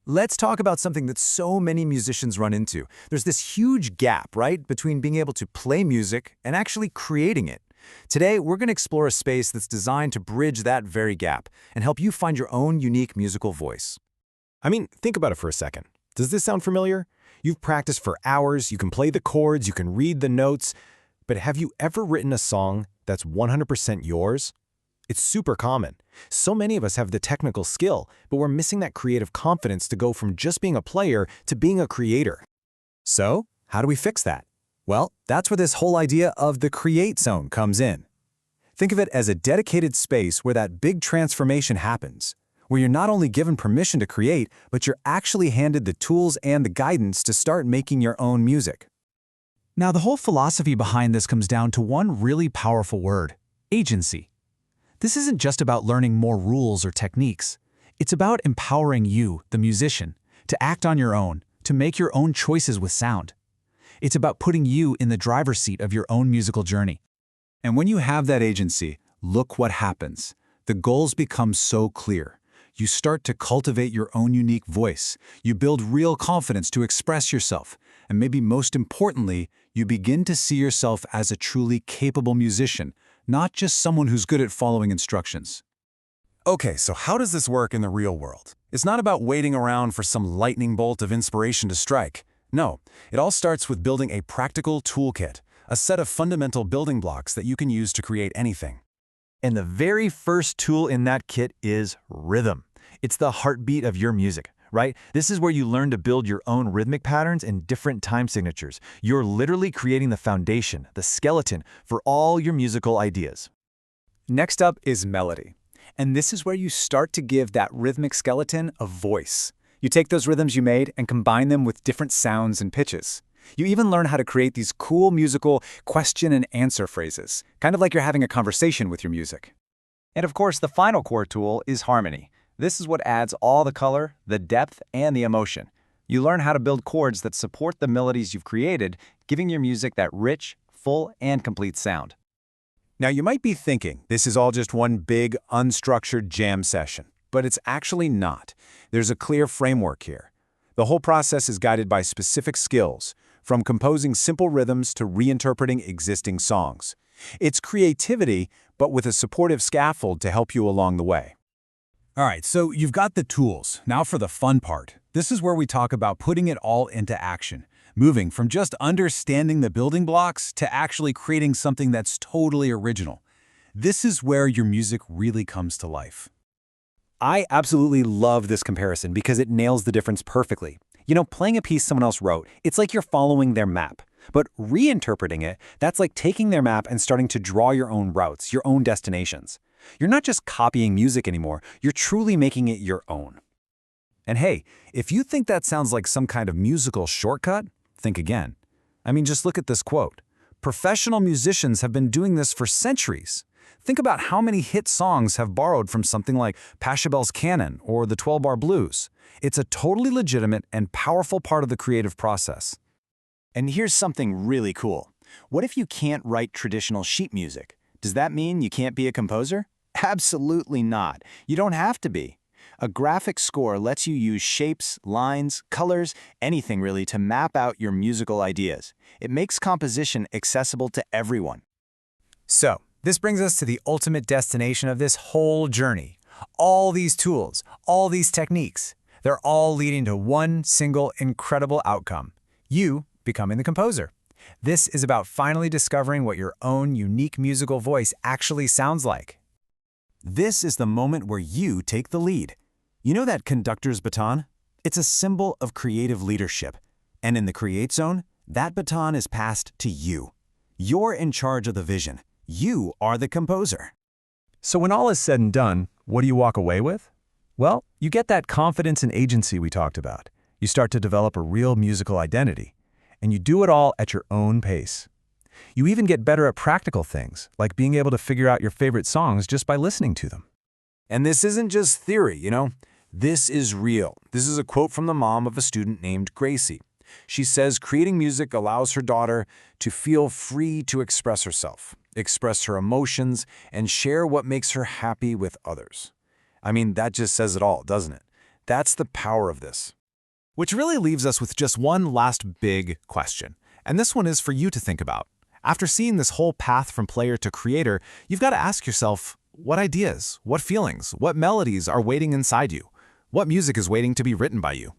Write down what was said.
Let's talk about something that so many musicians run into. There's this huge gap, right, between being able to play music and actually creating it. Today, we're going to explore a space that's designed to bridge that very gap and help you find your own unique musical voice. I mean, think about it for a second. Does this sound familiar? You've practiced for hours, you can play the chords, you can read the notes, but have you ever written a song that's 100% yours? It's super common. So many of us have the technical skill, but we're missing that creative confidence to go from just being a player to being a creator. So, how do we fix that? Well, that's where this whole idea of the create zone comes in. Think of it as a dedicated space where that big transformation happens, where you're not only given permission to create, but you're actually handed the tools and the guidance to start making your own music. Now, the whole philosophy behind this comes down to one really powerful word: agency. This isn't just about learning more rules or techniques. It's about empowering you, the musician, to act on your own, to make your own choices with sound. It's about putting you in the driver's seat of your own musical journey. And when you have that agency, look what happens. The goals become so clear. You start to cultivate your own unique voice. You build real confidence to express yourself. And maybe most importantly, you begin to see yourself as a truly capable musician, not just someone who's good at following instructions. Okay, so how does this work in the real world? It's not about waiting around for some lightning bolt of inspiration to strike. No, it all starts with building a practical toolkit, a set of fundamental building blocks that you can use to create anything. And the very first tool in that kit is rhythm. It's the heartbeat of your music, right? This is where you learn to build your own rhythmic patterns and different time signatures. You're literally creating the foundation, the skeleton, for all your musical ideas. Next up is melody. And this is where you start to give that rhythmic skeleton a voice. You take those rhythms you made and combine them with different sounds and pitches. You even learn how to create these cool musical question and answer phrases, kind of like you're having a conversation with your music. And of course, the final core tool is harmony. This is what adds all the color, the depth, and the emotion. You learn how to build chords that support the melodies you've created, giving your music that rich, full, and complete sound. Now, you might be thinking this is all just one big, unstructured jam session, but it's actually not. There's a clear framework here. The whole process is guided by specific skills, from composing simple rhythms to reinterpreting existing songs. It's creativity, but with a supportive scaffold to help you along the way. All right, so you've got the tools. Now for the fun part. This is where we talk about putting it all into action, moving from just understanding the building blocks to actually creating something that's totally original. This is where your music really comes to life. I absolutely love this comparison because it nails the difference perfectly. You know, playing a piece someone else wrote, it's like you're following their map. But reinterpreting it, that's like taking their map and starting to draw your own routes, your own destinations. You're not just copying music anymore, you're truly making it your own. And hey, if you think that sounds like some kind of musical shortcut, think again. I mean, just look at this quote. Professional musicians have been doing this for centuries. Think about how many hit songs have borrowed from something like Pachelbel's Canon or the 12-bar blues. It's a totally legitimate and powerful part of the creative process. And here's something really cool. What if you can't write traditional sheet music? Does that mean you can't be a composer? Absolutely not. You don't have to be. A graphic score lets you use shapes, lines, colors, anything really to map out your musical ideas. It makes composition accessible to everyone. So, this brings us to the ultimate destination of this whole journey. All these tools, all these techniques, they're all leading to one single incredible outcome: you becoming the composer. This is about finally discovering what your own unique musical voice actually sounds like. This is the moment where you take the lead. You know that conductor's baton? It's a symbol of creative leadership. And in the Create Zone, that baton is passed to you. You're in charge of the vision. You are the composer. So when all is said and done, what do you walk away with? Well, you get that confidence and agency we talked about. You start to develop a real musical identity. And you do it all at your own pace. You even get better at practical things, like being able to figure out your favorite songs just by listening to them. And this isn't just theory, you know? This is real. This is a quote from the mom of a student named Gracie. She says creating music allows her daughter to feel free to express herself, express her emotions, and share what makes her happy with others. I mean, that just says it all, doesn't it? That's the power of this. Which really leaves us with just one last big question. And this one is for you to think about. After seeing this whole path from player to creator, you've got to ask yourself, what ideas, what feelings, what melodies are waiting inside you? What music is waiting to be written by you?